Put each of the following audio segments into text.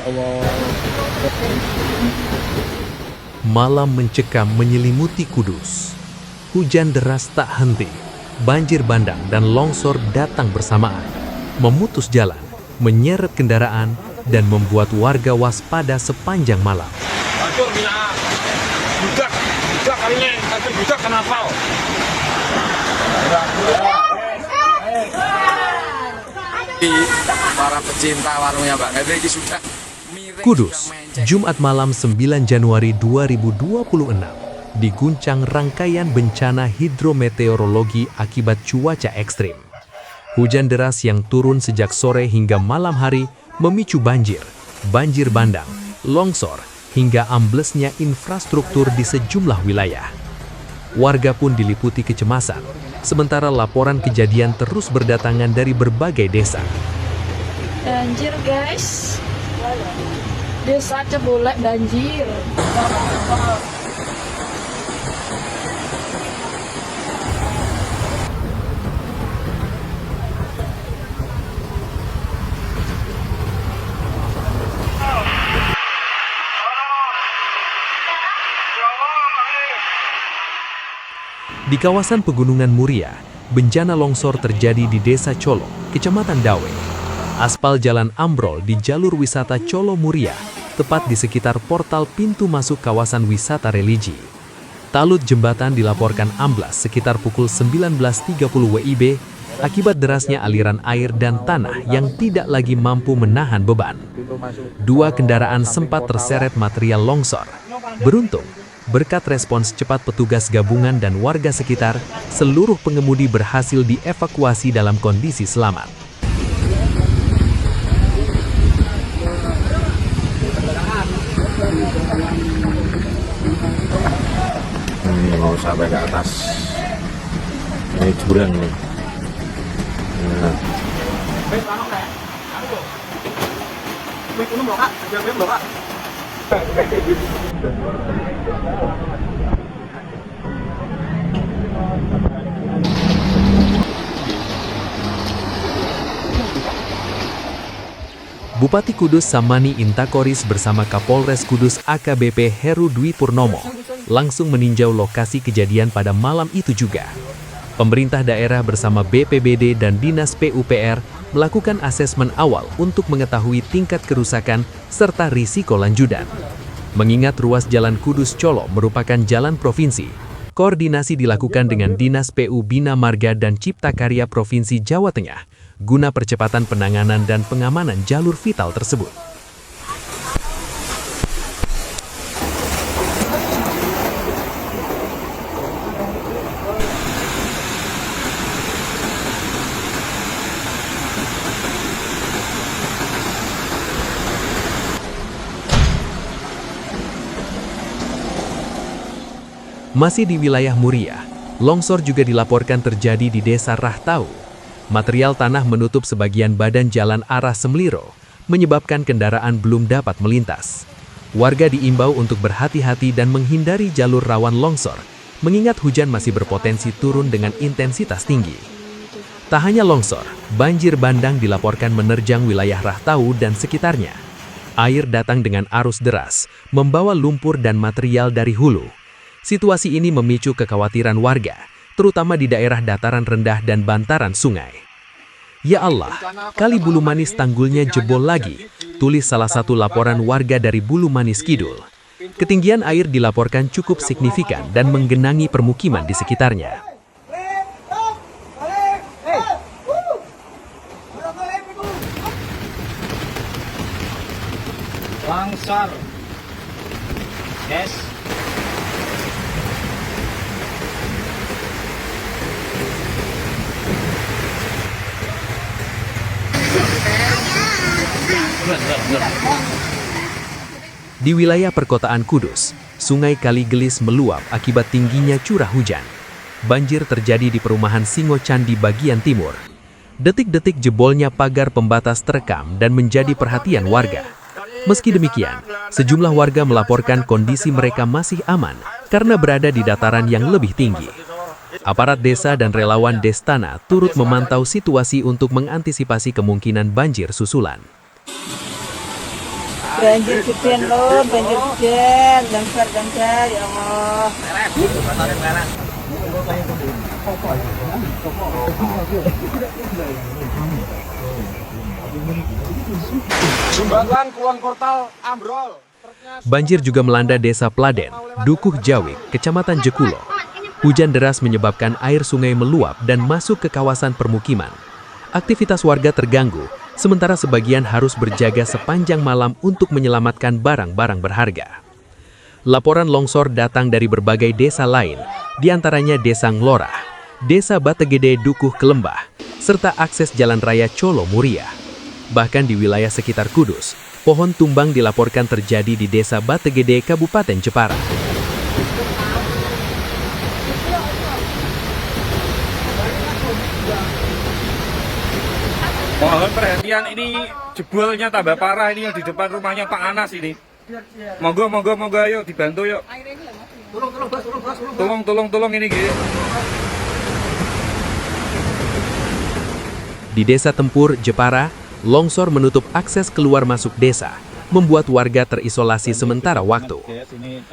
Allah. Malam mencekam menyelimuti Kudus. Hujan deras tak henti, banjir bandang dan longsor datang bersamaan, memutus jalan, menyeret kendaraan, dan membuat warga waspada sepanjang malam. Hancur mina, budak kali ini, tapi budak kenapa? Para pecinta warungnya Mbak Henry ini sudah miring. Kudus, Jumat malam 9 Januari 2026, diguncang rangkaian bencana hidrometeorologi akibat cuaca ekstrim. Hujan deras yang turun sejak sore hingga malam hari memicu banjir bandang, longsor, hingga amblesnya infrastruktur di sejumlah wilayah. Warga pun diliputi kecemasan, sementara laporan kejadian terus berdatangan dari berbagai desa. Banjir guys, desa Cebolek banjir. Di kawasan Pegunungan Muria, bencana longsor terjadi di Desa Colo, Kecamatan Dawe. Aspal jalan ambrol di jalur wisata Colo Muria, tepat di sekitar portal pintu masuk kawasan wisata religi. Talut jembatan dilaporkan amblas sekitar pukul 19.30 WIB akibat derasnya aliran air dan tanah yang tidak lagi mampu menahan beban. 2 kendaraan sempat terseret material longsor. Beruntung, berkat respons cepat petugas gabungan dan warga sekitar, seluruh pengemudi berhasil dievakuasi dalam kondisi selamat. Ini mau sampai ke atas. Ini jurang nih. Nah. Bupati Kudus Samani Intakoris bersama Kapolres Kudus AKBP Heru Dwi Purnomo langsung meninjau lokasi kejadian pada malam itu juga. Pemerintah daerah bersama BPBD dan Dinas PUPR melakukan asesmen awal untuk mengetahui tingkat kerusakan serta risiko lanjutan. Mengingat ruas Jalan Kudus Colo merupakan jalan provinsi, koordinasi dilakukan dengan Dinas PU Bina Marga dan Cipta Karya Provinsi Jawa Tengah guna percepatan penanganan dan pengamanan jalur vital tersebut. Masih di wilayah Muria, longsor juga dilaporkan terjadi di Desa Rahtau. Material tanah menutup sebagian badan jalan arah Semliro, menyebabkan kendaraan belum dapat melintas. Warga diimbau untuk berhati-hati dan menghindari jalur rawan longsor, mengingat hujan masih berpotensi turun dengan intensitas tinggi. Tak hanya longsor, banjir bandang dilaporkan menerjang wilayah Rahtau dan sekitarnya. Air datang dengan arus deras, membawa lumpur dan material dari hulu. Situasi ini memicu kekhawatiran warga, terutama di daerah dataran rendah dan bantaran sungai. Ya Allah, kali Bulu Manis tanggulnya jebol lagi, tulis salah satu laporan warga dari Bulu Manis Kidul. Ketinggian air dilaporkan cukup signifikan dan menggenangi permukiman di sekitarnya. Longsor. Yes. Di wilayah perkotaan Kudus, Sungai Kaligelis meluap akibat tingginya curah hujan. Banjir terjadi di perumahan Singo Candi bagian timur. Detik-detik jebolnya pagar pembatas terekam dan menjadi perhatian warga. Meski demikian, sejumlah warga melaporkan kondisi mereka masih aman karena berada di dataran yang lebih tinggi. Aparat desa dan relawan Destana turut memantau situasi untuk mengantisipasi kemungkinan banjir susulan. banjir geden lho, banjir geden, damsar ya Allah. Jembatan Kulon Portal ambrol. Banjir juga melanda Desa Pladen, Dukuh Jawik, Kecamatan Jekulo. Hujan deras menyebabkan air sungai meluap dan masuk ke kawasan permukiman. Aktivitas warga terganggu, sementara sebagian harus berjaga sepanjang malam untuk menyelamatkan barang-barang berharga. Laporan longsor datang dari berbagai desa lain, diantaranya Desa Nglorah, Desa Bategede Dukuh Kelembah, serta akses Jalan Raya Colo Muria. Bahkan di wilayah sekitar Kudus, pohon tumbang dilaporkan terjadi di Desa Bategede, Kabupaten Jepara. Mohon perhatian, ini jebolnya tambah parah ini yang di depan rumahnya Pak Anas ini. Monggo ayo dibantu yuk. Tolong ini gitu. Di Desa Tempur, Jepara, longsor menutup akses keluar masuk desa, membuat warga terisolasi sementara waktu.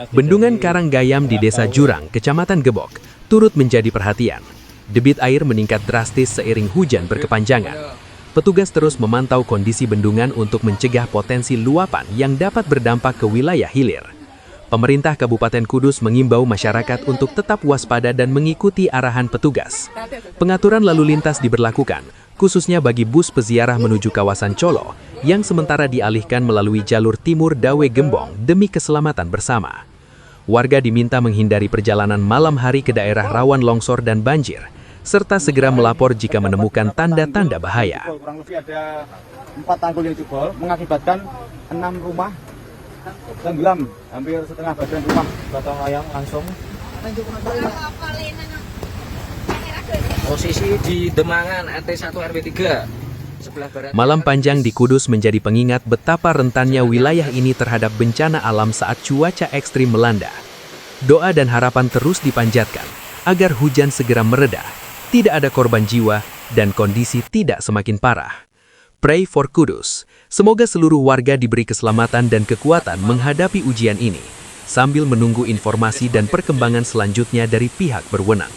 Bendungan Karanggayam di Desa Jurang, Kecamatan Gebok, turut menjadi perhatian. Debit air meningkat drastis seiring hujan berkepanjangan. Petugas terus memantau kondisi bendungan untuk mencegah potensi luapan yang dapat berdampak ke wilayah hilir. Pemerintah Kabupaten Kudus mengimbau masyarakat untuk tetap waspada dan mengikuti arahan petugas. Pengaturan lalu lintas diberlakukan, khususnya bagi bus peziarah menuju kawasan Colo, yang sementara dialihkan melalui jalur timur Dawe Gembong demi keselamatan bersama. Warga diminta menghindari perjalanan malam hari ke daerah rawan longsor dan banjir, serta segera melapor jika menemukan tanda-tanda bahaya. Kurang lebih ada 4 tanggul yang jebol, mengakibatkan 6 rumah tenggelam, hampir setengah badan rumah batang layang langsung. Posisi di Demangan RT1 RW3 sebelah barat. Malam panjang di Kudus menjadi pengingat betapa rentannya wilayah ini terhadap bencana alam saat cuaca ekstrim melanda. Doa dan harapan terus dipanjatkan agar hujan segera mereda, tidak ada korban jiwa, dan kondisi tidak semakin parah. Pray for Kudus. Semoga seluruh warga diberi keselamatan dan kekuatan menghadapi ujian ini, sambil menunggu informasi dan perkembangan selanjutnya dari pihak berwenang.